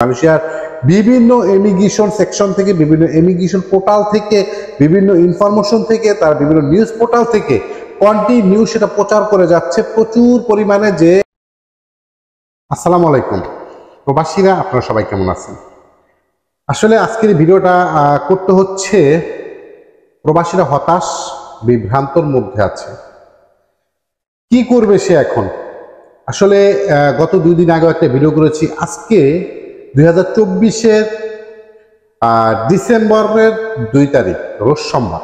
মালয়েশিয়ার বিভিন্ন immigration section থেকে, বিভিন্ন ইমিগ্রেশন পোর্টাল থেকে, বিভিন্ন ইনফরমেশন থেকে, তার বিভিন্ন নিউজ পোর্টাল থেকে কন্টিনিউ সেটা প্রচার করে যাচ্ছে প্রচুর পরিমাণে যে আসসালামু আলাইকুম প্রবাসীরা, আপনারা সবাই কেমন আছেন? আসলে আজকের ভিডিওটা করতে হচ্ছে, প্রবাসীরা হতাশ বিভ্রান্তর মধ্যে আছে। কি করবে সে এখন? আসলে গত 2 দিন আগে একটা ভিডিও করেছি। আজকে 2024-এর ডিসেম্বরের 2 তারিখ, রোজ সোমবার।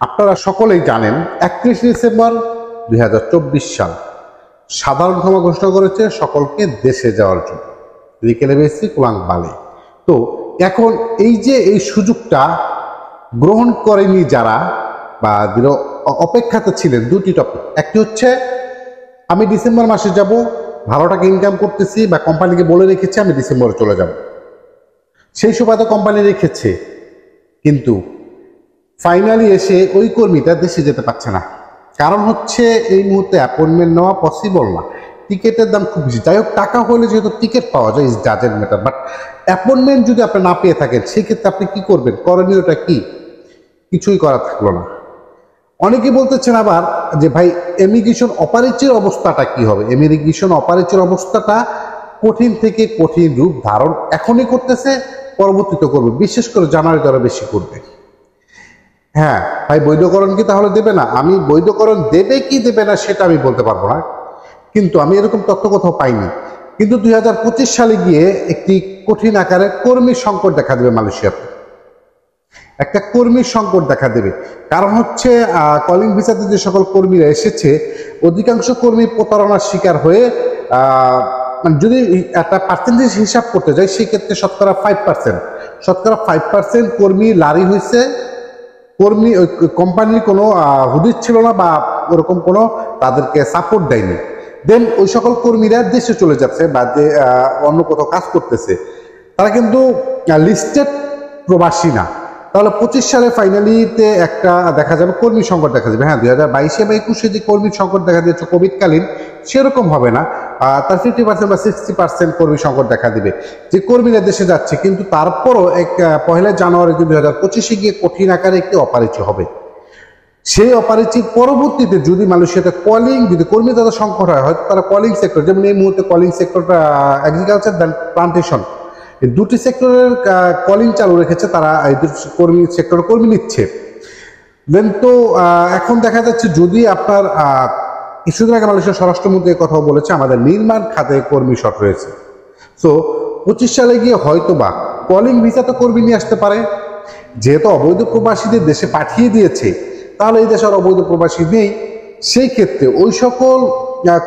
আপনারা সকলেই জানেন 31 ডিসেম্বর 2024 সাল সাধারণ ক্ষমা ঘোষণা করেছে সকলকে দেশে যাওয়ার জন্য, বিকেলে বেশি কুলাং বালে। তো এখন এই যে এই সুযোগটা গ্রহণ করেনি যারা, বা অপেক্ষাতে ছিলেন, দুটি টপিক। একটি হচ্ছে আমি ডিসেম্বর মাসে যাব, ভালো টাকা ইনকাম করতেছি, বা কোম্পানিকে বলে রেখেছি আমি ডিসেম্বরে চলে যাব, সেই সুবাদে কোম্পানি রেখেছে, কিন্তু ফাইনালি এসে ওই কর্মীটা দেশে যেতে পারছে না। কারণ হচ্ছে এই মুহূর্তে অ্যাপয়েন্টমেন্ট নেওয়া পসিবল না, টিকিটের দাম খুব বেশি। যাই হোক, টাকা হলে যেহেতু টিকিট পাওয়া যায়, is doesn't matter, but appointment যদি আপনি না পেয়ে থাকেন, সেক্ষেত্রে আপনি কি করবেন? করণীয়টা কি? কিছুই করা থাকলো না। অনেকে বলতেছেন আবার যে ভাই ইমিগ্রেশন অপারেটরের অবস্থাটা কি হবে? ইমিগ্রেশন অপারেটরের অবস্থাটা কঠিন থেকে কঠিন রূপ ধারণ এখনই করতেছে, পরবর্তীতে করবে, বিশেষ করে জানুয়ারিতে আরো বেশি করবে। হ্যাঁ ভাই, বৈধকরণ কি তাহলে দেবে না? আমি বৈধকরণ দেবে কি দেবে না সেটা আমি বলতে পারবো না, কিন্তু আমি এরকম তথ্য কোথাও পাইনি। কিন্তু 2025 সালে গিয়ে একটি কঠিন আকারে কর্মী সংকট দেখা দেবে মালয়েশিয়াতে, একটা কর্মী সংকট দেখা দেবে। কারণ হচ্ছে কলিং ভিসাতে যে সকল কর্মীরা এসেছে, অধিকাংশ কর্মী প্রতারণার শিকার হয়ে, মানে যদি একটা পার্সেন্টেজ হিসাব করতে যায়, সেক্ষেত্রে শতকরা 5% কর্মী লারি হয়েছে, কর্মী কোম্পানির কোনো হুদিস ছিল না, বা ওরকম কোনো তাদেরকে সাপোর্ট দেয়নি। দেন ওই সকল কর্মীরা দেশে চলে যাচ্ছে, বা যে অন্য কোথাও কাজ করতেছে, তারা কিন্তু লিস্টেড প্রবাসী না। তাহলে 25 সালে ফাইনালিতে একটা দেখা যাবে কর্মী সংকট দেখা যাবে। হ্যাঁ, 2022-এ বা 21-এ যে কর্মী সংকট দেখা দিয়েছে কোভিডকালীন, সেরকম হবে না। তার 50% বা 60% কর্মী সংকট দেখা দিবে, যে কর্মীরা দেশে যাচ্ছে। কিন্তু তারপরও 1 জানুয়ারি 2025-এ গিয়ে কঠিন আকারে একটি অপারেচি হবে। সেই অপারেচির পরবর্তীতে যদি মালয়েশিয়াতে যদি কর্মী তাদের সংকট হয়, হয়তো তারা কলিং সেক্টর, যেমন এই মুহূর্তে কলিং সেক্টরটা এগ্রিকালচার দেন প্লান্টেশন, এই দুটি সেক্টরের কলিং চালু রেখেছে, তারা এই দুটি সেক্টরে কর্মী নিচ্ছে। দেন তো এখন দেখা যাচ্ছে, যদি আপনার কিছুদিন আগে মালয়েশিয়ার স্বরাষ্ট্রমন্ত্রী কথাও বলেছে, আমাদের নির্মাণ খাতে কর্মী শর্ট রয়েছে। সো 25 সালে গিয়ে হয়তো বা কলিং ভিসাতে কর্মী নিয়ে আসতে পারে। যেহেতু অবৈধ প্রবাসীদের দেশে পাঠিয়ে দিয়েছে, তাহলে এই দেশে আর অবৈধ প্রবাসী নেই। সেই ক্ষেত্রে ওই সকল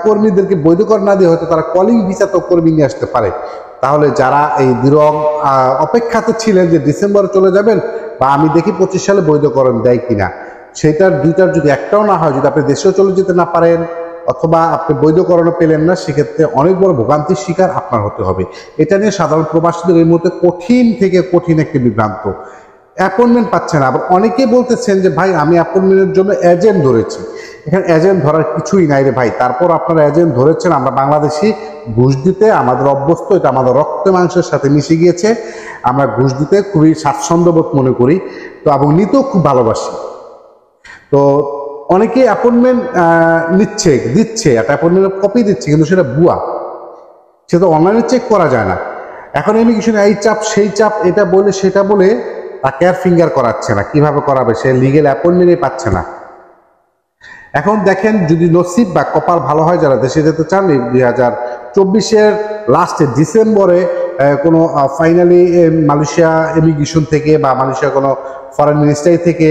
কর্মীদেরকে বৈধকরণ না দিয়ে হয়তো তারা কলিং ভিসাতেও কর্মী নিয়ে আসতে পারে। তাহলে যারা এই দৃঢ় অপেক্ষাতে ছিলেন যে ডিসেম্বরে চলে যাবেন, বা আমি দেখি 25 সালে বৈধকরণ দেয় কিনা, সেটার দুইটার যদি একটাও না হয়, যদি আপনি দেশেও চলে যেতে না পারেন, অথবা আপনি বৈধকরণও পেলেন না, সেক্ষেত্রে অনেক বড় ভোগান্তির শিকার আপনার হতে হবে। এটা নিয়ে সাধারণ প্রবাসীদের এই মুহূর্তে কঠিন থেকে কঠিন একটি বিভ্রান্ত। অ্যাপয়েন্টমেন্ট পাচ্ছে না। আবার অনেকেই বলতেছেন যে ভাই আমি অ্যাপয়েন্টমেন্টের জন্য এজেন্ট ধরেছি। এখানে এজেন্ট ধরার কিছুই নাই রে ভাই। তারপর আপনারা এজেন্ট ধরেছেন, আমরা বাংলাদেশি ঘুষ দিতে আমাদের অভ্যস্ত, এটা আমাদের রক্ত মাংসের সাথে মিশে গিয়েছে। আমরা ঘুষ দিতে খুবই স্বাচ্ছন্দ্যবোধ মনে করি, তো এবং নিতেও খুব ভালোবাসি। তো অনেকে অ্যাপয়েন্টমেন্ট দিচ্ছে, একটা অ্যাপয়েন্টমেন্টের কপি দিচ্ছে, কিন্তু সেটা ভুয়া, সেটা অনলাইনে চেক করা যায় না। এখন ইমিগ্রেশনে এই চাপ সেই চাপ, এটা বলে সেটা বলে তাকে আর ফিঙ্গার করাচ্ছে না। কিভাবে করাবে? সে লিগেল অ্যাপয়েন্টমেন্টই পাচ্ছে না। এখন দেখেন, যদি নসিব বা কপাল ভালো হয়, যারা দেশে যেতে চান, 2024-এর লাস্টে ডিসেম্বরে কোনো ফাইনালি মালয়েশিয়া ইমিগ্রেশন থেকে বা মালয়েশিয়া কোনো ফরেন মিনিস্ট্রি থেকে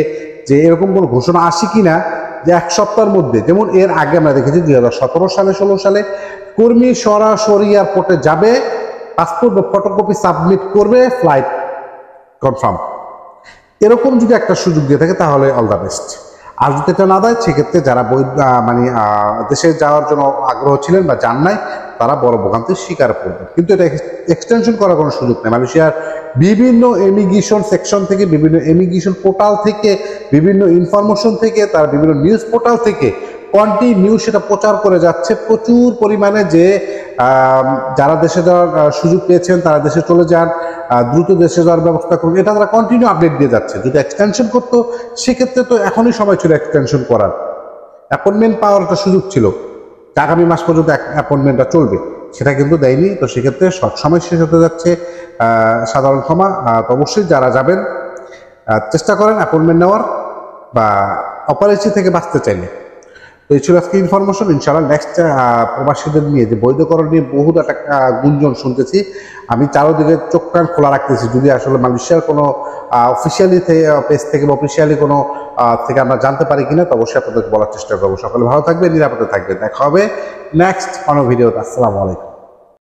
যে এরকম কোনো ঘোষণা আসে কিনা, যে 1 সপ্তাহের মধ্যে, যেমন এর আগে আমরা দেখেছি 2017 সালে 16 সালে কর্মী সরাসরি এয়ারপোর্টে যাবে, পাসপোর্ট বা ফটোকপি সাবমিট করবে, ফ্লাইট কনফার্ম। এরকম যদি একটা সুযোগ দিয়ে থাকে, তাহলে অল দ্য বেস্ট। আর যদি এটা না দেয়, সেক্ষেত্রে যারা মানে দেশে যাওয়ার জন্য আগ্রহ ছিলেন বা যান নাই, তারা বড় ভোগান্তির শিকার করবে। কিন্তু এটা এক্সটেনশন করার কোনো সুযোগ নেই। মালয়েশিয়ার বিভিন্ন ইমিগ্রেশন সেকশন থেকে, বিভিন্ন ইমিগ্রেশন পোর্টাল থেকে, বিভিন্ন ইনফরমেশন থেকে, তার বিভিন্ন নিউজ পোর্টাল থেকে কন্টিনিউ সেটা প্রচার করে যাচ্ছে প্রচুর পরিমাণে যে যারা দেশে যাওয়ার সুযোগ পেয়েছেন তারা দেশে চলে যান, দ্রুত দেশে যাওয়ার ব্যবস্থা করুন, এটা তারা কন্টিনিউ আপডেট দিয়ে যাচ্ছে। যদি এক্সটেনশন করতো সেক্ষেত্রে তো এখনই সময় ছিল এক্সটেনশন করার, অ্যাপয়েন্টমেন্ট পাওয়ার একটা সুযোগ ছিল, আগামী মাস পর্যন্ত অ্যাপয়েন্টমেন্টটা চলবে, সেটা কিন্তু দেয়নি। তো সেক্ষেত্রে সময় শেষ হতে যাচ্ছে, সাধারণ ক্ষমা। তো অবশ্যই যারা যাবেন চেষ্টা করেন অ্যাপয়েন্টমেন্ট নেওয়ার বা অপারেশন থেকে বাঁচতে চাইলে। তো এই ছিল আজকে ইনফরমেশন। ইনশাআল্লাহ নেক্সট প্রবাসীদের নিয়ে যে বৈধকরণ নিয়ে বহু একটা গুঞ্জন শুনতেছি, আমি চারোদিকে চোখ কান খোলা রাখতেছি। যদি আসলে মালয়েশিয়ার কোনো অফিসিয়ালি পেজ থেকে বা অফিসিয়ালি কোনো থেকে আমরা জানতে পারি কিনা, তো অবশ্যই আপনাদেরকে বলার চেষ্টা করবো। সকলে ভালো থাকবে, নিরাপদে থাকবে। দেখা হবে নেক্সট কোনো ভিডিওতে। আসসালামু আলাইকুম।